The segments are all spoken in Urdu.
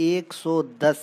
110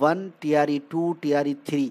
1, TRE 2, TRE 3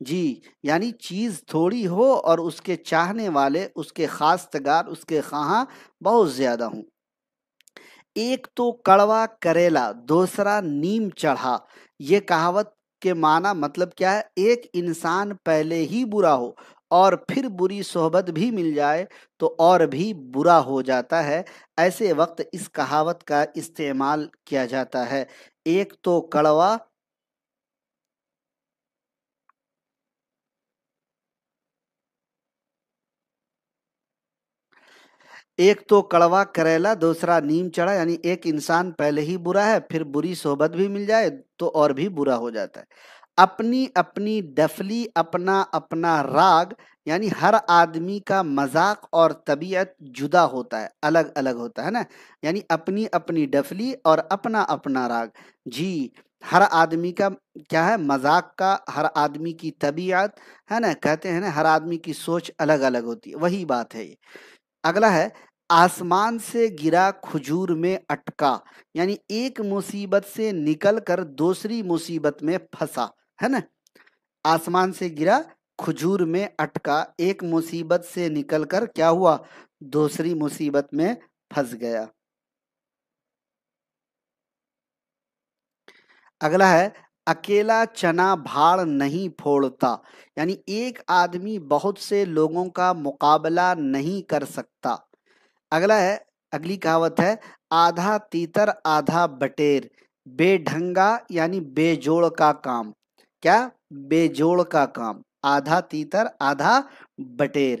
جی یعنی چیز تھوڑی ہو اور اس کے چاہنے والے، اس کے خواستگار، اس کے خواہاں بہت زیادہ ہوں۔ ایک تو کڑوا کریلا دوسرا نیم چڑھا، یہ کہاوت کے معنی مطلب کیا ہے؟ ایک انسان پہلے ہی برا ہو اور پھر بری صحبت بھی مل جائے تو اور بھی برا ہو جاتا ہے۔ ایسے وقت اس کہاوت کا استعمال کیا جاتا ہے۔ ایک تو کڑوا ایک تو کڑوا کریلا دوسرا نیم چڑھا، یعنی ایک انسان پہلے ہی برا ہے، پھر بری صحبت بھی مل جائے تو اور بھی برا ہو جاتا ہے۔ اپنی اپنی ڈفلی اپنا اپنا راگ، یعنی ہر آدمی کا مذاق اور طبیعت جدا ہوتا ہے، الگ الگ ہوتا ہے نا۔ یعنی اپنی اپنی ڈفلی اور اپنا اپنا راگ، جی ہر آدمی کا کیا ہے؟ مذاق کا، ہر آدمی کی طبیعت ہے نا، کہتے ہیں نا ہر آدمی کی سوچ الگ الگ ہوتی ہے، وہی بات ہے یہ۔ اگلا ہے آسمان سے گرا کھجور میں اٹکا، یعنی ایک مصیبت سے نکل کر دوسری مصیبت میں پھنسا، ہے نا۔ آسمان سے گرا کھجور میں اٹکا، ایک مصیبت سے نکل کر کیا ہوا؟ دوسری مصیبت میں پھنس گیا۔ اگلا ہے اکیلا چنا بھاڑ نہیں پھوڑتا، یعنی ایک آدمی بہت سے لوگوں کا مقابلہ نہیں کر سکتا۔ اگلا ہے، اگلی کہاوت ہے آدھا تیتر آدھا بٹیر، بے ڈھنگا یعنی بے جوڑ کا کام، کیا؟ بے جوڑ کا کام، آدھا تیتر آدھا بٹیر۔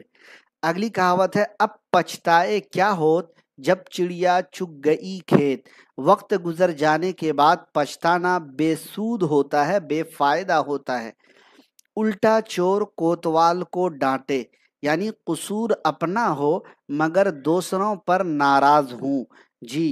اگلی کہاوت ہے اب پچھتائے کیا ہوت، جب چڑیا چگ گئی کھیت، وقت گزر جانے کے بعد پچھتانا بے سود ہوتا ہے، بے فائدہ ہوتا ہے۔ الٹا چور کوتوال کو ڈانٹے، یعنی قصور اپنا ہو مگر دوسروں پر ناراض ہوں، جی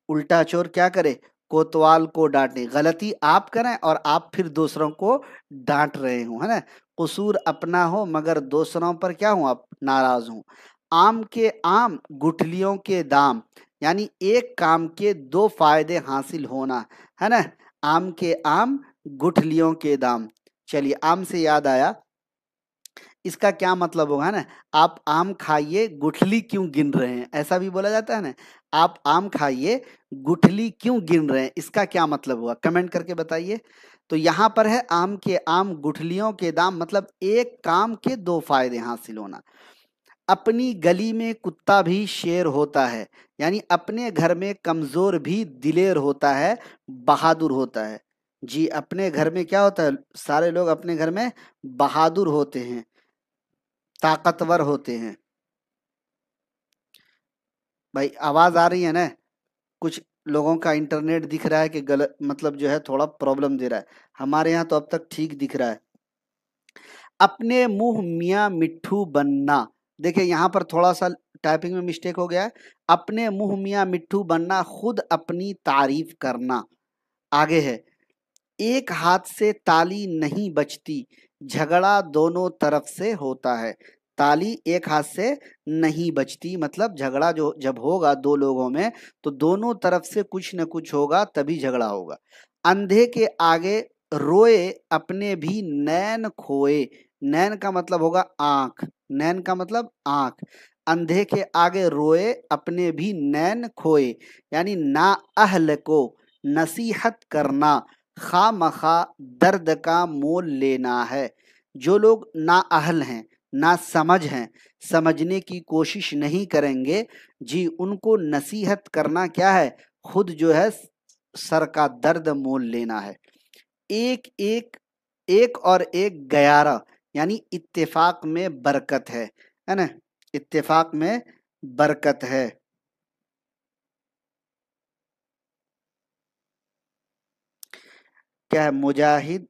الٹا چور کیا کرے؟ کوتوال کو ڈانٹے، غلطی آپ کریں اور آپ پھر دوسروں کو ڈانٹ رہے ہوں، ہے نا۔ قصور اپنا ہو مگر دوسروں پر کیا ہوں؟ آپ ناراض ہوں۔ آم کے آم گٹھلیوں کے دام، یعنی ایک کام کے دو فائدے حاصل ہونا، ہے نا۔ آم کے آم گٹھلیوں کے دام۔ چلیے آم سے یاد آیا، اس کا کیا مطلب ہوگا نا؟ آپ آم کھائیے گٹھلی کیوں گن رہے ہیں، ایسا بھی بولا جاتا ہے نا۔ آپ آم کھائیے گٹھلی کیوں گن رہے ہیں، اس کا کیا مطلب ہوا؟ کمنٹ کر کے بتائیے۔ تو یہاں پر ہے آم کے آم گٹھلیوں کے دام، مطلب ایک کام کے دو فائدے حاصل ہونا۔ اپنی گلی میں کتا بھی شیر ہوتا ہے، یعنی اپنے گھر میں کمزور بھی دلیر ہوتا ہے، بہادر ہوتا ہے، جی اپنے گھر میں کیا ہوتا ہے؟ سارے لوگ اپنے گھر میں بہادر ہوتے ہیں، طاقتور ہوتے ہیں۔ بھائی آواز آ رہی ہے نا؟ کچھ لوگوں کا انٹرنیٹ دکھ رہا ہے کہ غلط، مطلب جو ہے تھوڑا پرابلم دے رہا ہے، ہمارے یہاں تو اب تک ٹھیک دکھ رہا ہے۔ اپنے منہ میاں مٹھو بننا، دیکھیں یہاں پر تھوڑا سا ٹائپنگ میں مسٹیک ہو گیا ہے۔ اپنے منہ میاں مٹھو بننا، خود اپنی تعریف کرنا۔ آگے ہے ایک ہاتھ سے تالی نہیں بجتی، جھگڑا دونوں طرف سے ہوتا ہے۔ تالی ایک ہاتھ سے نہیں بجتی، مطلب جھگڑا جو جب ہوگا دو لوگوں میں تو دونوں طرف سے کچھ نہ کچھ ہوگا تبھی جھگڑا ہوگا۔ اندھے کے آگے روئے اپنے بھی نین کھوئے، نین کا مطلب ہوگا آنکھ، نین کا مطلب آنکھ۔ اندھے کے آگے روئے اپنے بھی نین کھوئے، یعنی نا اہل کو نصیحت کرنا خواہ مخواہ درد کا مول لینا ہے۔ جو لوگ نااہل ہیں، نا سمجھ ہیں، سمجھنے کی کوشش نہیں کریں گے، جی ان کو نصیحت کرنا کیا ہے؟ خود جو ہے سر کا درد مول لینا ہے۔ ایک ایک ایک اور ایک گیارہ، یعنی اتفاق میں برکت ہے نا، اتفاق میں برکت ہے۔ کیا ہے؟ مجاہد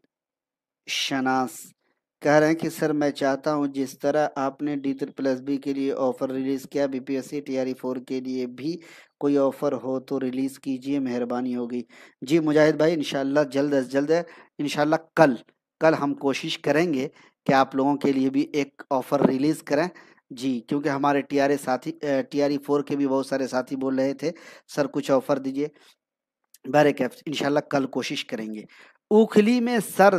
شناس کہہ رہے ہیں کہ سر میں چاہتا ہوں جس طرح آپ نے D++B کے لیے آفر ریلیز کیا BPSC TRE 4 کے لیے بھی کوئی آفر ہو تو ریلیز کیجئے، مہربانی ہوگی۔ جی مجاہد بھائی انشاءاللہ جلد از جلد ہے، انشاءاللہ کل ہم کوشش کریں گے کہ آپ لوگوں کے لیے بھی ایک آفر ریلیز کریں، جی کیونکہ ہمارے TRE 4 کے بھی بہت سارے ساتھی بول رہے تھے سر کچھ آفر دیجئے، بہرکیف انشاءاللہ کل کوشش کریں گے۔ اوکھلی میں سر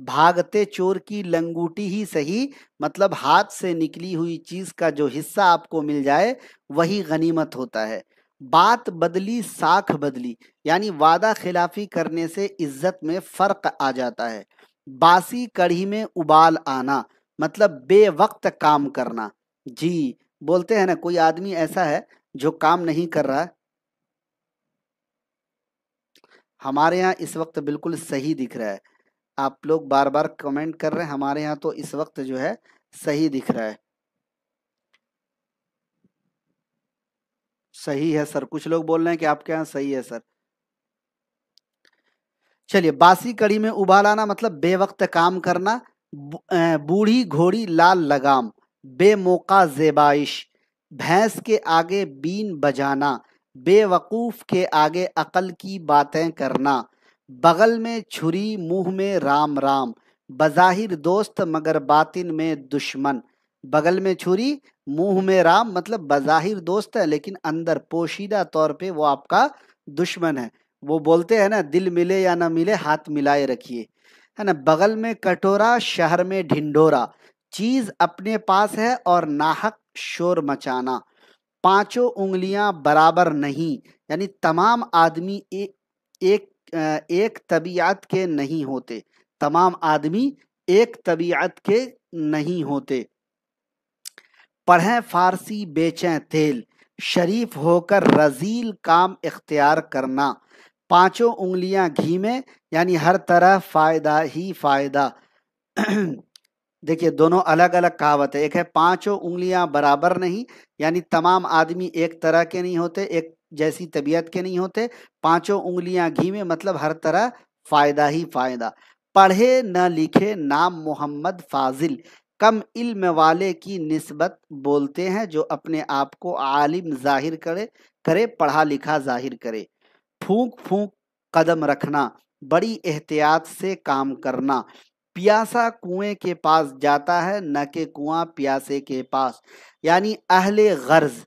بھاگتے چور کی لنگوٹی ہی سہی، مطلب ہاتھ سے نکلی ہوئی چیز کا جو حصہ آپ کو مل جائے وہی غنیمت ہوتا ہے۔ بات بدلی ساکھ بدلی، یعنی وعدہ خلافی کرنے سے عزت میں فرق آ جاتا ہے۔ باسی کڑھی میں ابال آنا، مطلب بے وقت کام کرنا۔ جی، بولتے ہیں نا کوئی آدمی ایسا ہے جو کام نہیں کر رہا، ہمارے یہاں اس وقت بالکل صحیح دکھ رہا ہے۔ آپ لوگ بار بار کمنٹ کر رہے ہیں، ہمارے یہاں تو اس وقت جو ہے صحیح دکھ رہا ہے۔ صحیح ہے سر، کچھ لوگ بول رہے ہیں کہ آپ کے یہاں صحیح ہے سر۔ چلیے، باسی کڑی میں ابال آنا مطلب بے وقت کام کرنا۔ بوڑھی گھوڑی لال لگام، بے موقع زیبائش، بھینس کے آگے بین بجانا، بے وقوف کے آگے عقل کی باتیں کرنا، بغل میں چھری منہ میں رام رام، بظاہر دوست مگر باطن میں دشمن۔ بغل میں چھری منہ میں رام مطلب بظاہر دوست ہے لیکن اندر پوشیدہ طور پہ وہ آپ کا دشمن ہے۔ وہ بولتے ہیں نا، دل ملے یا نہ ملے ہاتھ ملائے رکھیے، ہے نا۔ بغل میں کٹورا شہر میں ڈھنڈورا، چیز اپنے پاس ہے اور ناحق شور مچانا۔ پانچوں انگلیاں برابر نہیں، یعنی تمام آدمی ایک ایک طبیعت کے نہیں ہوتے، تمام آدمی ایک طبیعت کے نہیں ہوتے۔ پڑھیں فارسی بیچیں تیل، شریف ہو کر رذیل کام اختیار کرنا۔ پانچوں انگلیاں گھی میں، یعنی ہر طرح فائدہ ہی فائدہ۔ دیکھیے دونوں الگ الگ کہاوت ہے، ایک ہے پانچوں انگلیاں برابر نہیں، یعنی تمام آدمی ایک طرح کے نہیں ہوتے، ایک جیسی طبیعت کے نہیں ہوتے۔ پانچوں انگلیاں گھی میں مطلب ہر طرح فائدہ ہی فائدہ۔ پڑھے نہ لکھے نام محمد فاضل، کم علم والے کی نسبت بولتے ہیں جو اپنے آپ کو عالم ظاہر کرے پڑھا لکھا ظاہر کرے۔ پھونک پھونک قدم رکھنا، بڑی احتیاط سے کام کرنا۔ پیاسا کنویں کے پاس جاتا ہے نہ کہ کنواں پیاسے کے پاس، یعنی اہل غرض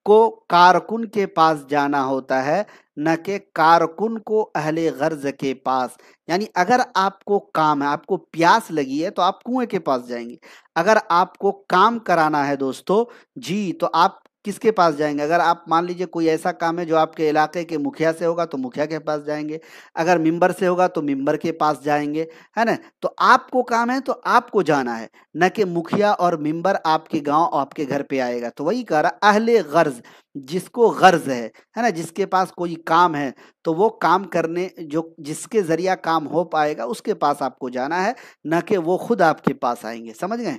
کو کارکن کے پاس جانا ہوتا ہے نہ کہ کارکن کو اہل غرض کے پاس۔ یعنی اگر آپ کو کام ہے، آپ کو پیاس لگی ہے تو آپ کنویں کے پاس جائیں گے۔ اگر آپ کو کام کرانا ہے دوستو جی، تو آپ کس کے پاس جائیں گے؟ اگر آپ مان لیجئے کوئی ایسا کام ہے جو آپ کے علاقے کے مکھیا سے ہوگا تو مکھیا کے پاس جائیں گے، اگر ممبر سے ہوگا تو ممبر کے پاس جائیں گے، ہے نا۔ تو آپ کو کام ہے تو آپ کو جانا ہے، نہ کہ مکھیا اور ممبر آپ کے گاؤں آپ کے گھر پہ آئے گا۔ تو وہی کہہ رہا اہل غرض، جس کو غرض ہے نا، جس کے پاس کوئی کام ہے تو وہ کام کرنے، جو جس کے ذریعہ کام ہو پائے گا اس کے پاس آپ کو جانا ہے، نہ کہ وہ خود آپ کے پاس آئیں گے۔ سمجھ گئے؟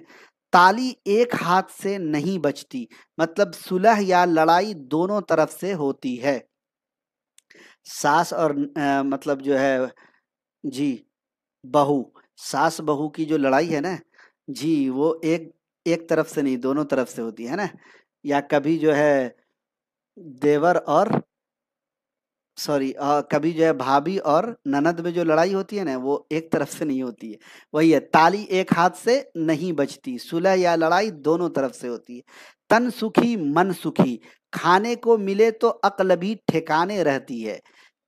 تالی ایک ہاتھ سے نہیں بچتی، مطلب صلح یا لڑائی دونوں طرف سے ہوتی ہے۔ ساس اور مطلب جو ہے جی بہو، ساس بہو کی جو لڑائی ہے نا جی، وہ ایک طرف سے نہیں، دونوں طرف سے ہوتی ہے نا۔ یا کبھی جو ہے دیور اور سوری کبھی جو ہے بھابھی اور نند میں جو لڑائی ہوتی ہے نا، وہ ایک طرف سے نہیں ہوتی ہے۔ وہی ہے، تالی ایک ہاتھ سے نہیں بچتی، صلح یا لڑائی دونوں طرف سے ہوتی ہے۔ تن سکھی من سکھی، کھانے کو ملے تو عقل بھی ٹھکانے رہتی ہے۔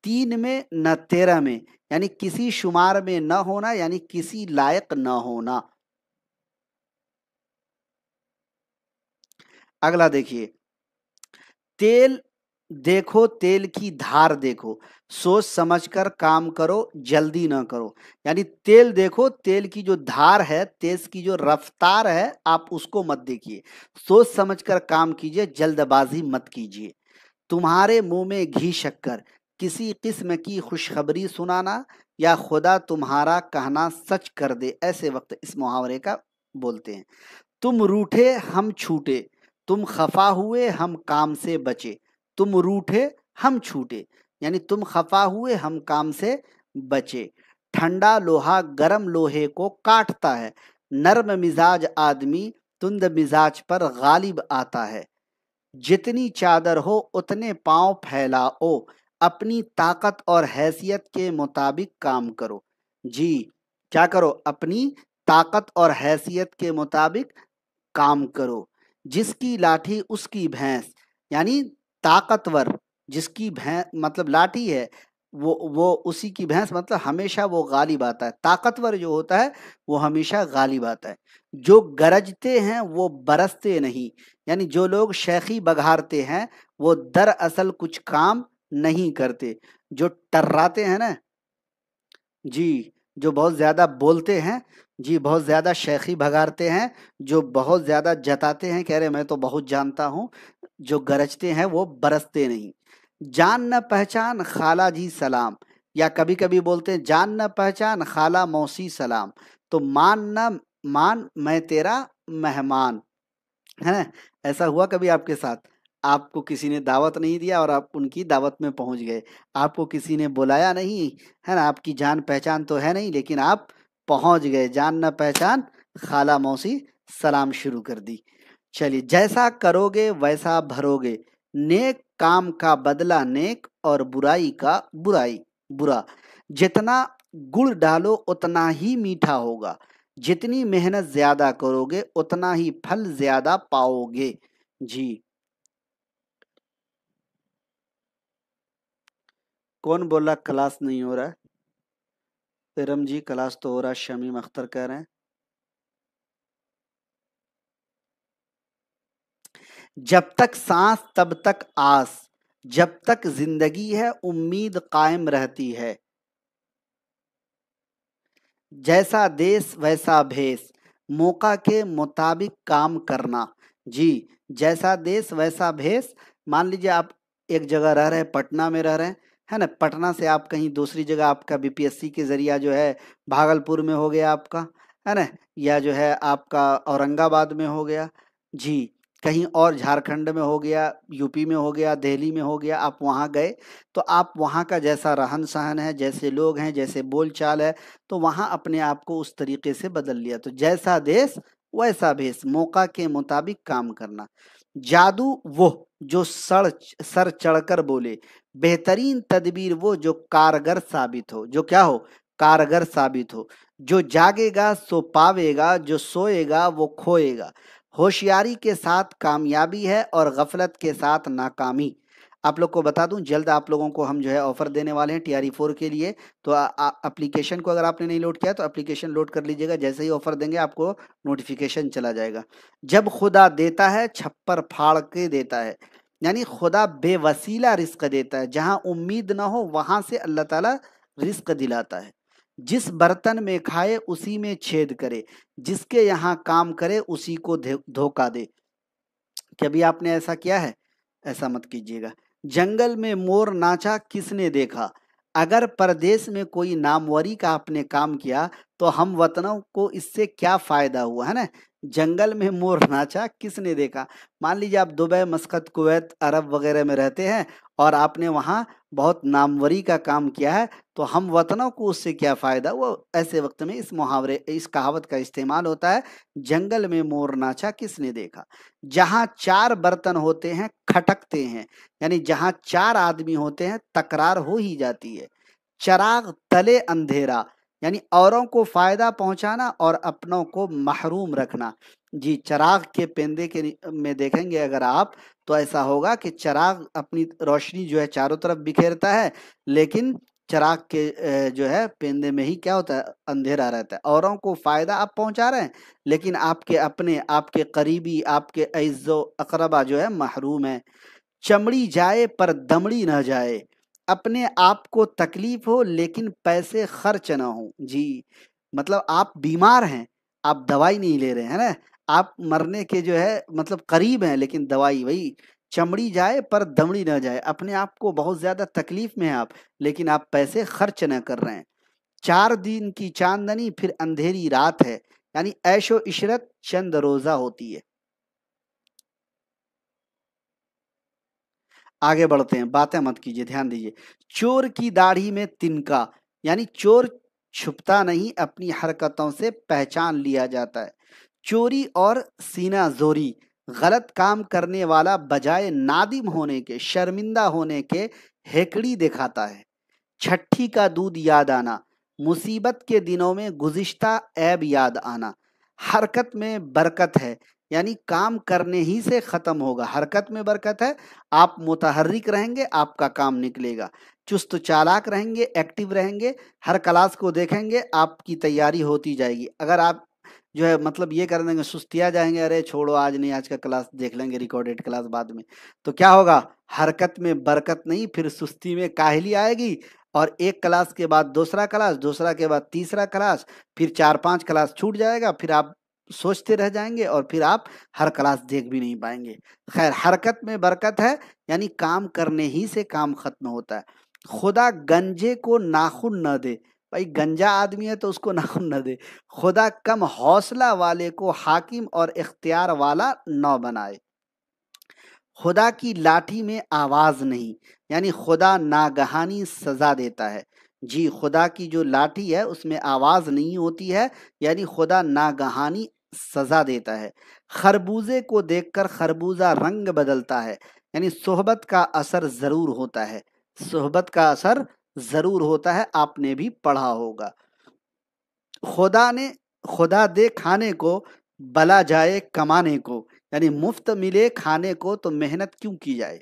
تین میں نہ 13 میں، یعنی کسی شمار میں نہ ہونا، یعنی کسی لائق نہ ہونا۔ اگلا دیکھیے، تیل دیکھو تیل کی دھار دیکھو، سوچ سمجھ کر کام کرو جلدی نہ کرو۔ یعنی تیل دیکھو، تیل کی جو دھار ہے، تیز کی جو رفتار ہے، آپ اس کو مت دیکھیے، سوچ سمجھ کر کام کیجئے، جلد بازی مت کیجئے۔ تمہارے منہ میں گھی شکر، کسی قسم کی خوشخبری سنانا یا خدا تمہارا کہنا سچ کر دے، ایسے وقت اس محاورے کا بولتے ہیں۔ تم روٹھے ہم چھوٹے، تم خفا ہوئے ہم کام سے بچے۔ تم روٹھے ہم چھوٹے، یعنی تم خفا ہوئے ہم کام سے بچے۔ ٹھنڈا لوہا گرم لوہے کو کاٹتا ہے، نرم مزاج آدمی تند مزاج پر غالب آتا ہے۔ جتنی چادر ہو اتنے پاؤں پھیلاؤ، اپنی طاقت اور حیثیت کے مطابق کام کرو۔ جی، کیا کرو؟ اپنی طاقت اور حیثیت کے مطابق کام کرو۔ جس کی لاٹھی اس کی بھینس، یعنی طاقتور جس کی بھینس مطلب لاٹھی ہے، وہ اسی کی بھینس، مطلب ہمیشہ وہ غالب آتا ہے، طاقتور جو ہوتا ہے وہ ہمیشہ غالب آتا ہے۔ جو گرجتے ہیں وہ برستے نہیں، یعنی جو لوگ شیخی بگھارتے ہیں وہ دراصل کچھ کام نہیں کرتے۔ جو ٹراتے ہیں نا جی، جو بہت زیادہ بولتے ہیں، جی بہت زیادہ شیخی بھگارتے ہیں، جو بہت زیادہ جتاتے ہیں کہہ رہے میں تو بہت جانتا ہوں، جو گرجتے ہیں وہ برستے نہیں۔ جان نہ پہچان خالہ جی سلام، یا کبھی کبھی بولتے ہیں جان نہ پہچان خالہ موسی سلام، تو مان نہ مان میں تیرا مہمان، ہے نا؟ ایسا ہوا کبھی آپ کے ساتھ؟ آپ کو کسی نے دعوت نہیں دیا اور آپ ان کی دعوت میں پہنچ گئے، آپ کو کسی نے بلایا نہیں ہے نا، آپ کی جان پہچان تو ہے نہیں لیکن آپ پہنچ گئے، جان نہ پہچان خالہ موسی سلام شروع کر دی۔ چلیے، جیسا کرو گے ویسا بھرو گے، نیک کام کا بدلہ نیک اور برائی کا برا، جتنا گڑ ڈالو اتنا ہی میٹھا ہوگا، جتنی محنت زیادہ کرو گے اتنا ہی پھل زیادہ پاؤ گے۔ جی، کون بولا کلاس نہیں ہو رہا ہے؟ ارم جی کلاس تو ہو رہا ہے، شمیم اختر کہہ رہے ہیں۔ جب تک سانس تب تک آس، جب تک زندگی ہے امید قائم رہتی ہے، جیسا دیس ویسا بھیس، موقع کے مطابق کام کرنا۔ جی، جیسا دیس ویسا بھیس، مان لیجیے آپ ایک جگہ رہ رہے ہیں، پٹنہ میں رہ رہے ہیں، ہے نا، پٹنہ سے آپ کہیں دوسری جگہ، آپ کا بی پی ایس سی کے ذریعہ جو ہے بھاگلپور میں ہو گیا آپ کا، ہے نا، یا جو ہے آپ کا اورنگ آباد میں ہو گیا، جی، کہیں اور جھارکھنڈ میں ہو گیا، یو پی میں ہو گیا، دہلی میں ہو گیا، آپ وہاں گئے تو آپ وہاں کا جیسا رہن سہن ہے، جیسے لوگ ہیں، جیسے بول چال ہے، تو وہاں اپنے آپ کو اس طریقے سے بدل لیا۔ تو جیسا دیس ویسا بھیس، موقع کے مطابق کام کرنا۔ جادو وہ جو سر چڑھ کر بولے، بہترین تدبیر وہ جو کارگر ثابت ہو، جو کیا ہو؟ کارگر ثابت ہو۔ جو جاگے گا سو پاوے گا، جو سوئے گا وہ کھوئے گا۔ ہوشیاری کے ساتھ کامیابی ہے اور غفلت کے ساتھ ناکامی۔ آپ لوگ کو بتا دوں، جلد آپ لوگوں کو ہم جو ہے آفر دینے والے ہیں ٹی آر ای 4 کے لیے، تو اپلیکیشن کو اگر آپ نے نہیں لوڈ کیا تو اپلیکیشن لوڈ کر لیجیے گا، جیسے ہی آفر دیں گے آپ کو نوٹیفیکیشن چلا جائے گا۔ جب خدا دیتا ہے چھپر پھاڑ کے دیتا ہے، یعنی خدا بے وسیلہ رزق دیتا ہے، جہاں امید نہ ہو وہاں سے اللہ تعالیٰ رزق دلاتا ہے۔ جس برتن میں کھائے اسی میں چھید کرے، جس کے یہاں کام کرے اسی کو دھوکہ دے۔ کبھی آپ نے ایسا کیا ہے؟ ایسا مت کیجیے گا۔ جنگل میں مور ناچا کس نے دیکھا، اگر پردیس میں کوئی ناموری کا آپ نے کام کیا تو ہم وطنوں کو اس سے کیا فائدہ ہوا، ہے نا؟ جنگل میں مور ناچا کس نے دیکھا۔ مان لیجیے آپ دبئی، مسقط، کویت، عرب وغیرہ میں رہتے ہیں اور آپ نے وہاں بہت ناموری کا کام کیا ہے، تو ہم وطنوں کو اس سے کیا فائدہ۔ وہ ایسے وقت میں اس کہاوت کا استعمال ہوتا ہے، جنگل میں مور ناچا کس نے دیکھا۔ جہاں چار برتن ہوتے ہیں کھٹکتے ہیں، یعنی جہاں چار آدمی ہوتے ہیں تکرار ہو ہی جاتی ہے۔ چراغ تلے اندھیرا، یعنی اوروں کو فائدہ پہنچانا اور اپنوں کو محروم رکھنا۔ جی، چراغ کے پیندے کے میں دیکھیں گے اگر آپ تو ایسا ہوگا کہ چراغ اپنی روشنی جو ہے چاروں طرف بکھیرتا ہے، لیکن چراغ کے جو ہے پیندے میں ہی کیا ہوتا ہے؟ اندھیرا رہتا ہے۔ اوروں کو فائدہ آپ پہنچا رہے ہیں لیکن آپ کے اپنے، آپ کے قریبی، آپ کے اعز و اقربا جو ہے محروم ہیں۔ چمڑی جائے پر دمڑی نہ جائے، اپنے آپ کو تکلیف ہو لیکن پیسے خرچ نہ ہو۔ جی، مطلب آپ بیمار ہیں، آپ دوائی نہیں لے رہے ہیں نا، آپ مرنے کے جو ہے مطلب قریب ہیں لیکن دوائی وہی۔ چمڑی جائے پر دمڑی نہ جائے، اپنے آپ کو بہت زیادہ تکلیف میں ہیں آپ، لیکن آپ پیسے خرچ نہ کر رہے ہیں۔ 4 دن کی چاندنی پھر اندھیری رات ہے، یعنی عیش و عشرت چند روزہ ہوتی ہے۔ آگے بڑھتے ہیں، باتیں مت کیجیے، دھیان دیجیے۔ چور کی داڑھی میں تنکا، یعنی چور چھپتا نہیں، اپنی حرکتوں سے پہچان لیا جاتا ہے۔ چوری اور سینہ زوری، غلط کام کرنے والا بجائے نادم ہونے کے، شرمندہ ہونے کے ہیکڑی دکھاتا ہے۔ چھٹی کا دودھ یاد آنا، مصیبت کے دنوں میں گزشتہ عیب یاد آنا۔ حرکت میں برکت ہے، یعنی کام کرنے ہی سے ختم ہوگا. حرکت میں برکت ہے. آپ متحرک رہیں گے آپ کا کام نکلے گا. چست چالاک رہیں گے، ایکٹیو رہیں گے، ہر کلاس کو دیکھیں گے، آپ کی تیاری ہوتی جائے گی. اگر آپ جو ہے مطلب یہ کر دیں گے، سستیا جائیں گے، ارے چھوڑو آج نہیں، آج کا کلاس دیکھ لیں گے، ریکارڈیڈ کلاس بعد میں، تو کیا ہوگا؟ حرکت میں برکت نہیں، پھر سستی میں کاہلی آئے گی. اور ایک کلاس کے بعد دوسرا کلاس، دوسرا کے بعد تیسرا کلاس، پھر 4-5 کلاس چھوٹ جائے گا. پھر آپ سوچتے رہ جائیں گے اور پھر آپ ہر کلاس دیکھ بھی نہیں پائیں گے. خیر، حرکت میں برکت ہے، یعنی کام کرنے ہی سے کام ختم ہوتا ہے. خدا گنجے کو ناخن نہ دے. بھائی گنجا آدمی ہے تو اس کو ناخن نہ دے. خدا کم حوصلہ والے کو حاکم اور اختیار والا نہ بنائے. خدا کی لاٹھی میں آواز نہیں، یعنی خدا ناگہانی سزا دیتا ہے. جی، خدا کی جو لاٹھی ہے اس میں آواز نہیں ہوتی ہے، یعنی خدا ناگہانی سزا دیتا ہے. خربوزے کو دیکھ کر خربوزہ رنگ بدلتا ہے، یعنی صحبت کا اثر ضرور ہوتا ہے. صحبت کا اثر ضرور ہوتا ہے، آپ نے بھی پڑھا ہوگا. خدا دے کھانے کو بلا جائے کمانے کو، یعنی مفت ملے کھانے کو تو محنت کیوں کی جائے.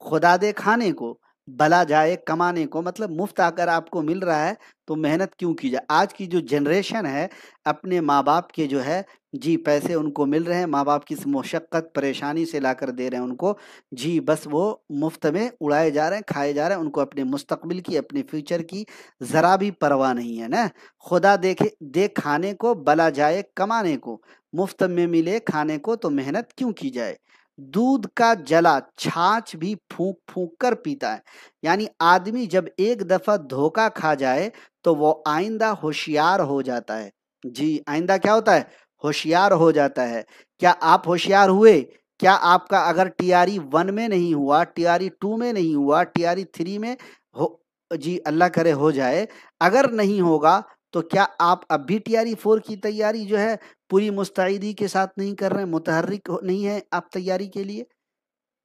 خدا دے کھانے کو بلا جائے کمانے کو، مطلب مفت اگر آپ کو مل رہا ہے تو محنت کیوں کی جائے. آج کی جو جنریشن ہے اپنے ماں باپ کے جو ہے جی پیسے ان کو مل رہے ہیں، ماں باپ کی مشقت پریشانی سے لا کر دے رہے ہیں ان کو، جی بس وہ مفت میں اڑائے جا رہے ہیں، کھائے جا رہے ہیں. ان کو اپنے مستقبل کی، اپنے فیوچر کی ذرا بھی پرواہ نہیں ہے نا. خدا دے کھانے کو بلا جائے کمانے کو، مفت میں ملے کھانے کو تو محنت کیوں کی جائے. دودھ کا جلا چھاچھ بھی پھونک پھونک کر پیتا ہے، یعنی آدمی جب ایک دفعہ دھوکا کھا جائے تو وہ آئندہ ہوشیار ہو جاتا ہے. جی، آئندہ کیا ہوتا ہے؟ ہوشیار ہو جاتا ہے. کیا آپ ہوشیار ہوئے؟ کیا آپ کا اگر ٹیاری 1 میں نہیں ہوا، ٹیاری 2 میں نہیں ہوا، ٹیاری 3 میں ہو، جی اللہ کرے ہو جائے، اگر نہیں ہوگا تو کیا آپ اب بھی ٹیاری 4 کی تیاری جو ہے پوری مستعدی کے ساتھ نہیں کر رہے ہیں، متحرک نہیں ہے آپ تیاری کے لیے؟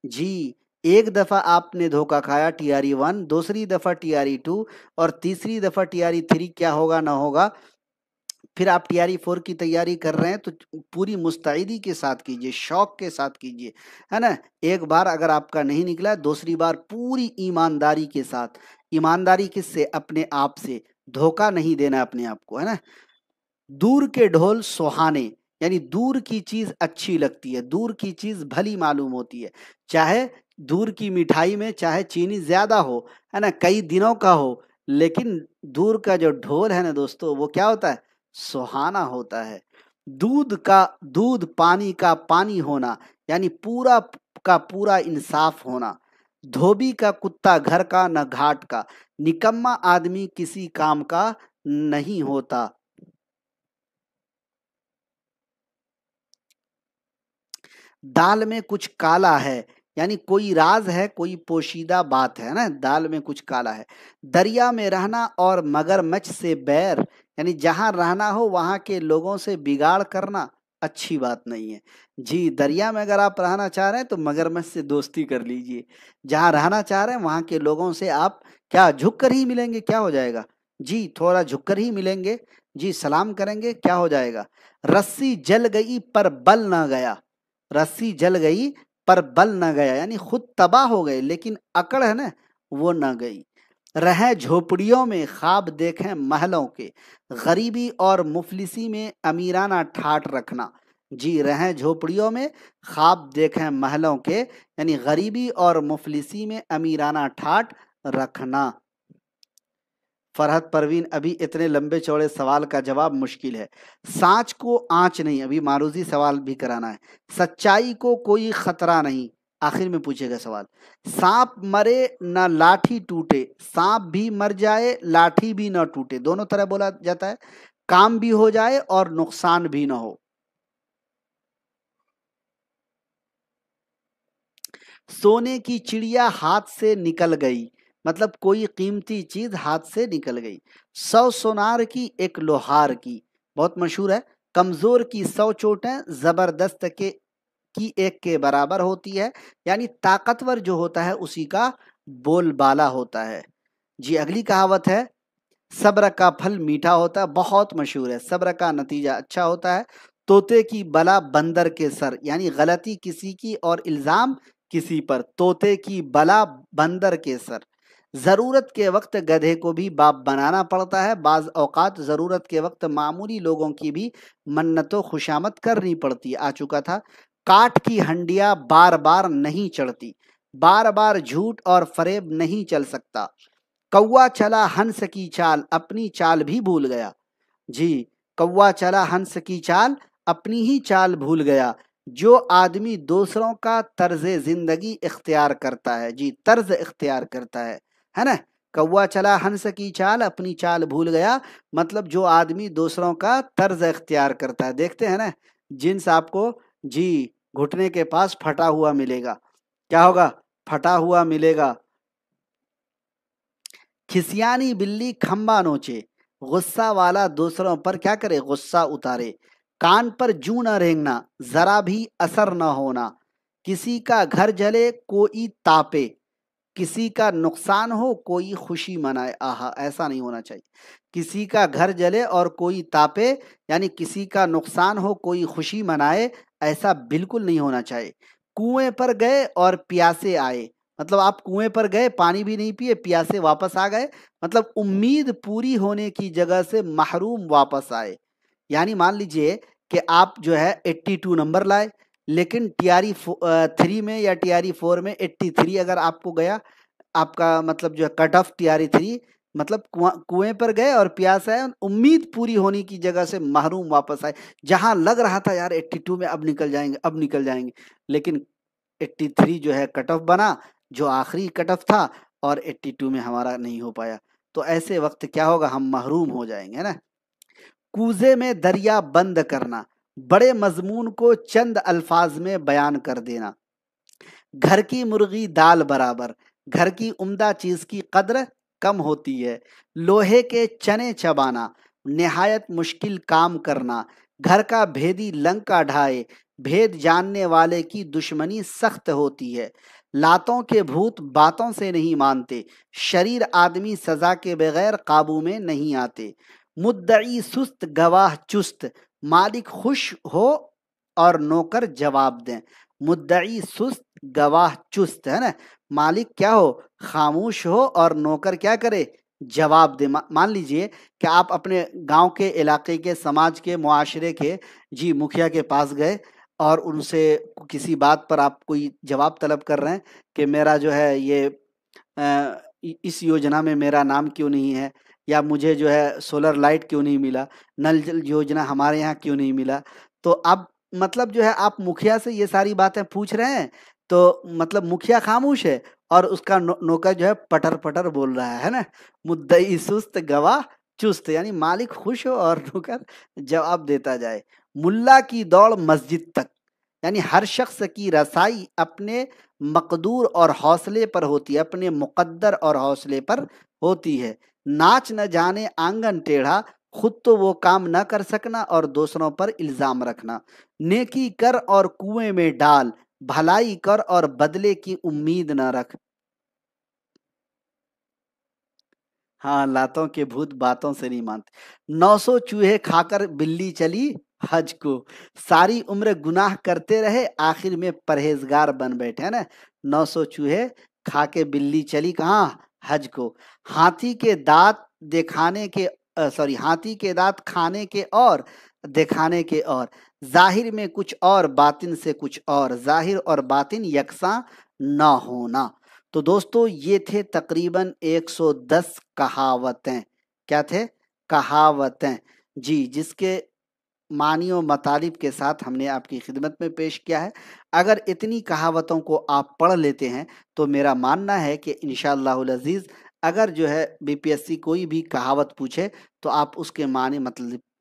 جی، ایک دفعہ آپ نے دھوکا کھایا ٹیاری 1، دوسری دفعہ ٹیاری 2 اور تیسری دفعہ ٹیاری 3، کیا ہوگا نہ ہوگا. پھر آپ ٹیاری 4 کی تیاری کر رہے ہیں تو پوری مستعدی کے ساتھ کیجئے، شوق کے ساتھ کیجئے، ہے نا. ایک بار اگر آپ کا نہیں نکلا، دوسری بار پوری ایمانداری کے ساتھ. ایمانداری کس سے؟ اپنے آپ سے. دھوکا نہیں دینا اپنے آپ کو، ہے نا. دور کے ڈھول سہانے، یعنی دور کی چیز اچھی لگتی ہے، دور کی چیز بھلی معلوم ہوتی ہے. چاہے دور کی مٹھائی میں چاہے چینی زیادہ ہو، ہے نا، کئی دنوں کا ہو، لیکن دور کا جو ڈھول ہے نا دوستو، وہ کیا ہوتا ہے؟ سہانا ہوتا ہے. دودھ پانی کا پانی ہونا، یعنی پورا کا پورا انصاف ہونا. دھوبی کا کتا گھر کا نہ گھاٹ کا، نکما آدمی کسی کام کا نہیں ہوتا. دال میں کچھ کالا ہے، یعنی کوئی راز ہے، کوئی پوشیدہ بات ہے نا. دال میں کچھ کالا ہے. دریا میں رہنا اور مگر مچھ سے بیر، یعنی جہاں رہنا ہو وہاں کے لوگوں سے بگاڑ کرنا اچھی بات نہیں ہے. جی، دریا میں اگر آپ رہنا چاہ رہے ہیں تو مگر مچھ سے دوستی کر لیجئے. جہاں رہنا چاہ رہے ہیں وہاں کے لوگوں سے آپ کیا جھک کر ہی ملیں گے، کیا ہو جائے گا؟ جی، تھوڑا جھک کر ہی ملیں گے. جی، سلام کریں گے، کیا ہو جائے گا؟ رسی جل گئی پر بل نہ گیا. رسی جل گئی پر بل نہ گیا، یعنی خود تباہ ہو گئے لیکن اکڑ ہے نا وہ نہ گئی. رہیں جھوپڑیوں میں خواب دیکھیں محلوں کے، غریبی اور مفلسی میں امیرانہ ٹھاٹ رکھنا. جی، رہیں جھوپڑیوں میں خواب دیکھیں محلوں کے، یعنی غریبی اور مفلسی میں امیرانہ ٹھاٹ رکھنا. فرحت پروین، ابھی اتنے لمبے چوڑے سوال کا جواب مشکل ہے. سانچ کو آنچ نہیں، ابھی معروضی سوال بھی کرانا ہے. سچائی کو کوئی خطرہ نہیں، آخر میں پوچھے گا سوال. سانپ مرے نہ لاٹھی ٹوٹے، سانپ بھی مر جائے لاٹھی بھی نہ ٹوٹے، دونوں طرح بولا جاتا ہے. کام بھی ہو جائے اور نقصان بھی نہ ہو. سونے کی چڑیا ہاتھ سے نکل گئی، مطلب کوئی قیمتی چیز ہاتھ سے نکل گئی. 100 سونار کی ایک لوہار کی، بہت مشہور ہے. کمزور کی 100 چوٹیں زبردست کی ایک کے برابر ہوتی ہے، یعنی طاقتور جو ہوتا ہے اسی کا بول بالا ہوتا ہے. جی، اگلی کہاوت ہے صبر کا پھل میٹھا ہوتا ہے، بہت مشہور ہے. صبر کا نتیجہ اچھا ہوتا ہے طوطے کی بلا بندر کے سر، یعنی غلطی کسی کی اور الزام کسی پر، طوطے کی بلا بندر کے سر۔ ضرورت کے وقت گدھے کو بھی باپ بنانا پڑتا ہے، بعض اوقات ضرورت کے وقت معمولی لوگوں کی بھی منت و خوشامد کرنی پڑتی، آ چکا تھا۔ کاٹ کی ہنڈیا بار بار نہیں چڑھتی، بار بار جھوٹ اور فریب نہیں چل سکتا۔ کوا چلا ہنس کی چال، اپنی چال بھی بھول گیا۔ جی، کوا چلا ہنس کی چال، اپنی ہی چال بھول گیا۔ جو آدمی دوسروں کا طرز زندگی اختیار کرتا ہے، جی طرز اختیار کرتا ہے نا، کوا چلا ہنس کی چال اپنی چال بھول گیا، مطلب جو آدمی دوسروں کا طرز اختیار کرتا ہے۔ دیکھتے ہیں نا، جنس آپ کو جی گھٹنے کے پاس پھٹا ہوا ملے گا، کیا ہوگا؟ پھٹا ہوا ملے گا۔ کھسیانی بلی کھمبا نوچے، غصہ والا دوسروں پر کیا کرے؟ غصہ اتارے۔ کان پر جوں نہ رینگنا، ذرا بھی اثر نہ ہونا۔ کسی کا گھر جلے کوئی تاپے، کسی کا نقصان ہو کوئی خوشی منائے۔ آہا، ایسا نہیں ہونا چاہیے۔ کسی کا گھر جلے اور کوئی تاپے، یعنی کسی کا نقصان ہو کوئی خوشی منائے، ایسا بالکل نہیں ہونا چاہیے۔ کنویں پر گئے اور پیاسے آئے، مطلب آپ کنویں پر گئے، پانی بھی نہیں پیے، پیاسے واپس آ گئے، مطلب امید پوری ہونے کی جگہ سے محروم واپس آئے۔ یعنی مان لیجئے کہ آپ جو ہے 82 نمبر لائے، لیکن ٹی آر ای 3 میں یا ٹی آر ای 4 میں 83 اگر آپ کو گیا، آپ کا مطلب جو ہے cut off T R E 3، مطلب کنویں پر گئے اور پیاس آئے، امید پوری ہونے کی جگہ سے محروم واپس آئے۔ جہاں لگ رہا تھا یار 82 میں اب نکل جائیں گے، اب نکل جائیں گے، لیکن 83 جو ہے کٹ آف بنا، جو آخری کٹ آف تھا، اور 82 میں ہمارا نہیں ہو پایا۔ تو ایسے وقت کیا ہوگا؟ ہم محروم ہو جائیں گے نا۔ کوزے میں دریا بند کرنا، بڑے مضمون کو چند الفاظ میں بیان کر دینا۔ گھر کی مرغی دال برابر، گھر کی عمدہ چیز کی قدر کم ہوتی ہے۔ لوہے کے چنے چبانا، نہایت مشکل کام کرنا۔ گھر کا بھیدی لنکا ڈھائے، بھید جاننے والے کی دشمنی سخت ہوتی ہے۔ لاتوں کے بھوت باتوں سے نہیں مانتے، شریر آدمی سزا کے بغیر قابو میں نہیں آتے۔ مدعی سست گواہ چست، مالک خوش ہو اور نوکر جواب دیں۔ مدعی سست گواہ چست، ہے نا، مالک کیا ہو؟ خاموش ہو، اور نوکر کیا کرے؟ جواب دے۔ مان لیجئے کہ آپ اپنے گاؤں کے، علاقے کے، سماج کے، معاشرے کے جی مکھیا کے پاس گئے اور ان سے کسی بات پر آپ کوئی جواب طلب کر رہے ہیں کہ میرا جو ہے یہ اس یوجنا میں میرا نام کیوں نہیں ہے، یا مجھے جو ہے سولر لائٹ کیوں نہیں ملا، نل جل یوجنا ہمارے یہاں کیوں نہیں ملا۔ تو اب مطلب جو ہے آپ مکھیا سے یہ ساری باتیں پوچھ رہے ہیں، تو مطلب مکھیا خاموش ہے اور اس کا نوکر جو ہے پٹر پٹر بول رہا ہے نا۔ مدعی سست گواہ چست، یعنی مالک خوش ہو اور نوکر جواب دیتا جائے۔ ملا کی دوڑ مسجد تک، یعنی ہر شخص کی رسائی اپنے مقدور اور حوصلے پر ہوتی ہے، اپنے مقدر اور حوصلے پر ہوتی ہے۔ ناچ نہ جانے آنگن ٹیڑھا، خود تو وہ کام نہ کر سکنا اور دوسروں پر الزام رکھنا۔ نیکی کر اور کنویں میں ڈال، بھلائی کر اور بدلے کی امید نہ رکھ۔ ہاں، لاتوں کے بھوت باتوں سے نہیں مانتے۔ 900 چوہے کھا کر بلی چلی حج کو، ساری عمر گناہ کرتے رہے، آخر میں پرہیزگار بن بیٹھے، ہے نا۔ 900 چوہے کھا کے بلی چلی کہاں؟ حج کو۔ ہاتھی کے دانت دکھانے کے ہاتھی کے دانت کھانے کے اور دکھانے کے اور، ظاہر میں کچھ اور باطن سے کچھ اور، ظاہر اور باطن یکساں نہ ہونا۔ تو دوستو یہ تھے تقریباً 110 کہاوتیں۔ کیا تھے؟ کہاوتیں، جی، جس کے معنی و مطالب کے ساتھ ہم نے آپ کی خدمت میں پیش کیا ہے۔ اگر اتنی کہاوتوں کو آپ پڑھ لیتے ہیں تو میرا ماننا ہے کہ انشاءاللہ العزیز اگر جو ہے بی پی ایس سی کوئی بھی کہاوت پوچھے تو آپ اس کے معنی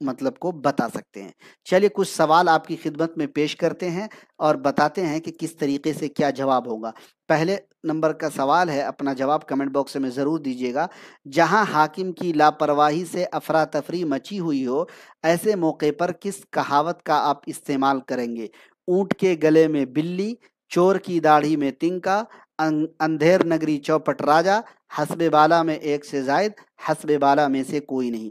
مطلب کو بتا سکتے ہیں۔ چلیے کچھ سوال آپ کی خدمت میں پیش کرتے ہیں اور بتاتے ہیں کہ کس طریقے سے کیا جواب ہوگا۔ پہلے نمبر کا سوال ہے، اپنا جواب کمنٹ باکس میں ضرور دیجیے گا۔ جہاں حاکم کی لاپرواہی سے افراتفری مچی ہوئی ہو، ایسے موقع پر کس کہاوت کا آپ استعمال کریں گے؟ اونٹ کے گلے میں بلی، چور کی داڑھی میں تنکا، اندھیر نگری چوپٹ راجا، حسب بالا میں ایک سے زائد، حسب بالا میں سے کوئی نہیں۔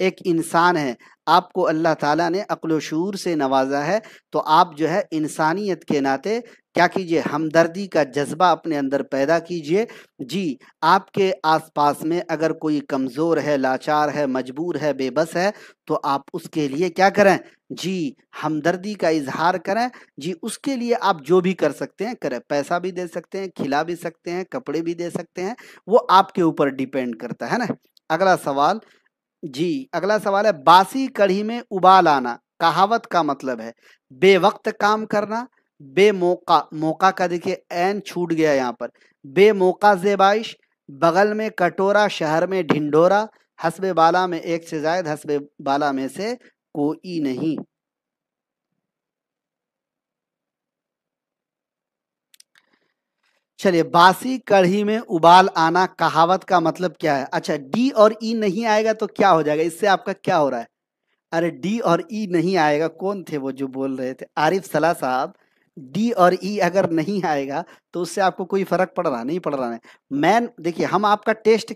ایک انسان ہے، آپ کو اللہ تعالیٰ نے عقل و شعور سے نوازا ہے، تو آپ جو ہے انسانیت کے ناطے کیا کیجئے، ہمدردی کا جذبہ اپنے اندر پیدا کیجئے۔ جی، آپ کے آس پاس میں اگر کوئی کمزور ہے، لاچار ہے، مجبور ہے، بے بس ہے، تو آپ اس کے لیے کیا کریں، جی ہمدردی کا اظہار کریں۔ جی اس کے لیے آپ جو بھی کر سکتے ہیں کریں، پیسہ بھی دے سکتے ہیں، کھلا بھی سکتے ہیں، کپڑے بھی دے سکتے ہیں، وہ آپ کے اوپر ڈیپینڈ کرتا ہے نا۔ اگلا سوال، جی اگلا سوال ہے، باسی کڑھی میں ابال آنا کہاوت کا مطلب ہے بے وقت کام کرنا، بے موقع، موقع کا دیکھیے عین چھوٹ گیا یہاں پر، بے موقع زیبائش، بغل میں کٹورا شہر میں ڈھنڈورا، حسب بالا میں ایک سے زائد، حسب بالا میں سے کوئی نہیں۔ چلیے، باسی کڑھی میں ابال آنا کہاوت کا مطلب کیا ہے؟ اچھا، ڈی اور ای نہیں آئے گا تو کیا ہو جائے گا؟ اس سے آپ کا کیا ہو رہا ہے؟ ارے ڈی اور ای نہیں آئے گا، کون تھے وہ جو بول رہے تھے؟ عارف صلاح صاحب، ڈی اور ای اگر نہیں آئے گا تو اس سے آپ کو کوئی فرق پڑ رہا نہیں، پڑ رہا ہے مین۔ دیکھیے ہم آپ کا ٹیسٹ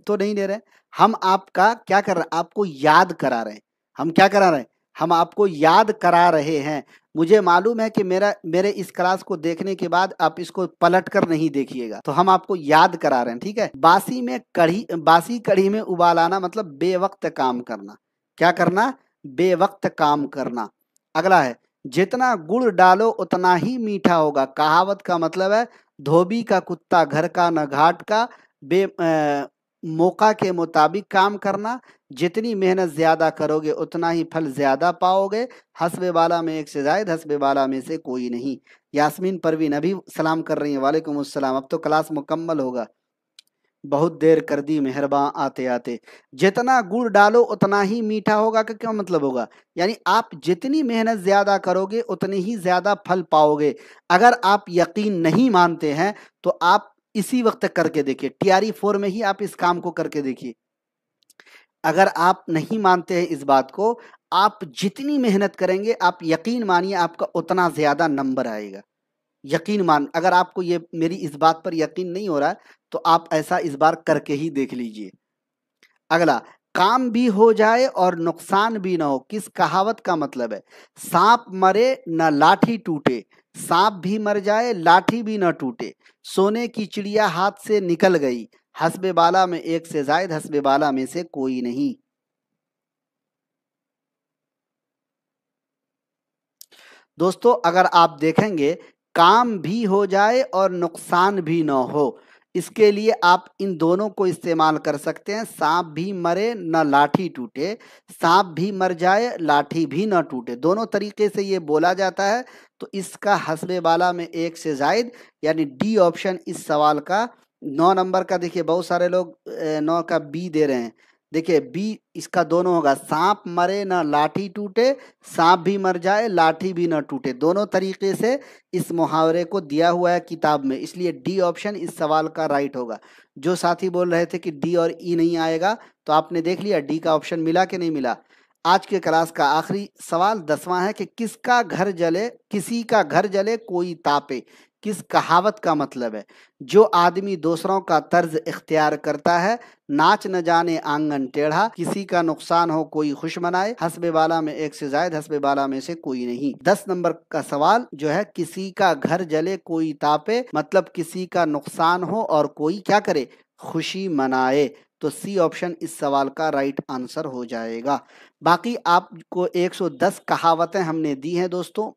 تو نہیں لے رہے، ہم آپ کا کیا کر رہے ہیں، آپ کو یاد کرا رہے ہیں۔ ہم کیا کرا رہے ہیں؟ ہم آپ کو یاد کرا رہے ہیں۔ مجھے معلوم ہے کہ میرے اس کلاس کو دیکھنے کے بعد آپ اس کو پلٹ کر نہیں دیکھیے گا، تو ہم آپ کو یاد کرا رہے ہیں، ٹھیک ہے۔ باسی کڑھی میں ابال آنا مطلب بے وقت کام کرنا۔ کیا کرنا؟ بے وقت کام کرنا۔ اگلا ہے، جتنا گڑ ڈالو اتنا ہی میٹھا ہوگا کہاوت کا مطلب ہے دھوبی کا کتا گھر کا نہ گھاٹ کا، بے موقع کے مطابق کام کرنا، جتنی محنت زیادہ کرو گے اتنا ہی پھل زیادہ پاؤ گے، حسب بالا میں ایک سے زائد، حسب بالا میں سے کوئی نہیں۔ یاسمین پروین ابھی سلام کر رہی ہیں، وعلیکم السلام، اب تو کلاس مکمل ہوگا، بہت دیر کر دی مہرباں آتے آتے۔ جتنا گڑ ڈالو اتنا ہی میٹھا ہوگا کا کیا مطلب ہوگا؟ یعنی آپ جتنی محنت زیادہ کرو گے اتنی ہی زیادہ پھل پاؤ گے۔ اگر آپ یقین نہیں مانتے ہیں تو آپ اسی وقت کر کے دیکھیے، ٹیاری 4 میں ہی آپ اس کام کو کر کے دیکھیے۔ اگر آپ نہیں مانتے ہیں اس بات کو، آپ جتنی محنت کریں گے آپ یقین مانیے آپ کا اتنا زیادہ نمبر آئے گا۔ یقین مان، اگر آپ کو یہ میری اس بات پر یقین نہیں ہو رہا ہے تو آپ ایسا اس بار کر کے ہی دیکھ لیجئے۔ اگلا، کام بھی ہو جائے اور نقصان بھی نہ ہو کس کہاوت کا مطلب ہے؟ سانپ مرے نہ لاٹھی ٹوٹے، سانپ بھی مر جائے لاٹھی بھی نہ ٹوٹے، سونے کی چڑیا ہاتھ سے نکل گئی، حسب بالا میں ایک سے زائد، حسب بالا میں سے کوئی نہیں۔ دوستو اگر آپ دیکھیں گے، کام بھی ہو جائے اور نقصان بھی نہ ہو، اس کے لیے آپ ان دونوں کو استعمال کر سکتے ہیں، سانپ بھی مرے نہ لاٹھی ٹوٹے، سانپ بھی مر جائے لاٹھی بھی نہ ٹوٹے، دونوں طریقے سے یہ بولا جاتا ہے، تو اس کا حسب بالا میں ایک سے زائد یعنی ڈی آپشن اس سوال کا 9 نمبر کا۔ دیکھیے بہت سارے لوگ 9 کا بی دے رہے ہیں، دیکھیے بی اس کا دونوں ہوگا، سانپ مرے نہ لاٹھی ٹوٹے، سانپ بھی مر جائے لاٹھی بھی نہ ٹوٹے، دونوں طریقے سے اس محاورے کو دیا ہوا ہے کتاب میں، اس لیے ڈی آپشن اس سوال کا رائٹ ہوگا۔ جو ساتھی بول رہے تھے کہ ڈی اور ای نہیں آئے گا، تو آپ نے دیکھ لیا ڈی کا آپشن ملا کہ نہیں ملا۔ آج کے کلاس کا آخری سوال 10واں ہے کہ کس کا گھر جلے، کسی کا گھر جلے کوئی تاپے، کس کہاوت کا مطلب ہے؟ جو آدمی دوسروں کا طرز اختیار کرتا ہے، ناچ نہ جانے آنگن ٹیڑھا، کسی کا نقصان ہو کوئی خوش منائے، حسب بالا میں ایک سے زائد، حسب بالا میں سے کوئی نہیں۔ 10 نمبر کا سوال جو ہے، کسی کا گھر جلے کوئی تاپے، مطلب کسی کا نقصان ہو اور کوئی کیا کرے، خوشی منائے، تو سی آپشن اس سوال کا رائٹ آنسر ہو جائے گا۔ باقی آپ کو 110 کہاوتیں ہم نے دی ہیں دوستوں،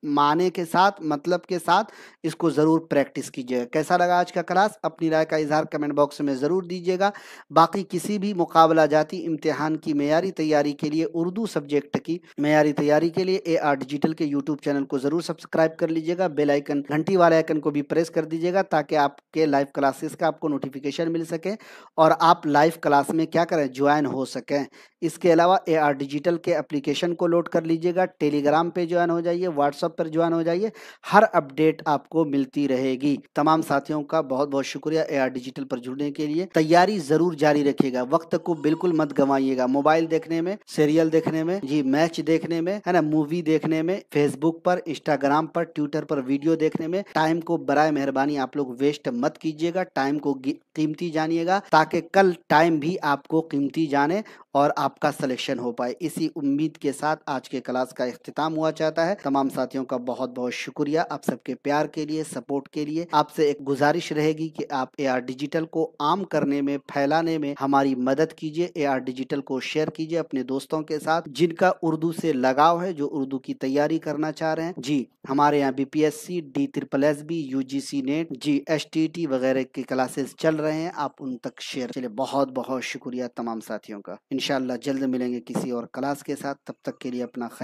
معنی کے ساتھ، مطلب کے ساتھ، اس کو ضرور پریکٹس کیجیے گا۔ کیسا لگا آج کا کلاس؟ اپنی رائے کا اظہار کمنٹ باکس میں ضرور دیجیے گا۔ باقی کسی بھی مقابلہ جاتی امتحان کی معیاری تیاری کے لیے، اردو سبجیکٹ کی معیاری تیاری کے لیے اے آر ڈیجیٹل کے یوٹیوب چینل کو ضرور سبسکرائب کر لیجیے گا، بیل آئیکن گھنٹی والے آئیکن کو بھی پریس کر دیجیے گا تاکہ آپ کے لائیو کلاسز کا آپ کو نوٹیفیکیشن مل سکے اور آپ لائیو کلاس میں کیا کریں، جوائن ہو سکیں۔ اس کے علاوہ اے آر ڈیجیٹل کے اپلیکیشن کو لوڈ کر لیجیے گا، ٹیلی گرام پہ جوائن ہو جائیے، واٹس ایپ پر جوائن ہو جائیے، ہر اپڈیٹ آپ کو ملتی رہے گی۔ تمام ساتھیوں کا بہت بہت شکریہ اے آر ڈیجیٹل پر جڑنے کے لیے۔ تیاری ضرور جاری رکھیے گا، وقت کو بالکل مت گنوائیے گا، موبائل دیکھنے میں، سیریل دیکھنے میں، جی میچ دیکھنے میں، ہے نا، مووی دیکھنے میں، فیس بک پر، انسٹاگرام پر، ٹویٹر پر ویڈیو دیکھنے میں، ٹائم کو برائے مہربانی آپ لوگ ویسٹ مت کیجیے گا، ٹائم کو قیمتی جانیے گا تاکہ کل ٹائم بھی آپ کو قیمتی جانے اور آپ کا سلیکشن ہو پائے۔ اسی امید کے ساتھ آج کے کلاس کا اختتام ہوا چاہتا ہے۔ تمام ساتھیوں کا بہت بہت شکریہ آپ سب کے پیار کے لیے، سپورٹ کے لیے۔ آپ سے ایک گزارش رہے گی کہ آپ اے آر ڈیجیٹل کو عام کرنے میں، پھیلانے میں ہماری مدد کیجیے۔ اے آر ڈیجیٹل کو شیئر کیجیے اپنے دوستوں کے ساتھ جن کا اردو سے لگاؤ ہے، جو اردو کی تیاری کرنا چاہ رہے ہیں۔ جی ہمارے یہاں B P S C, D triple S B, U G C net, G S T T وغیرہ کی کلاسز چل رہے ہیں، آپ ان تک شیئر۔ چلیے بہت بہت شکریہ تمام ساتھیوں کا۔ انشاءاللہ جلد ملیں گے کسی اور کلاس کے ساتھ، تب تک کے لیے اپنا خیال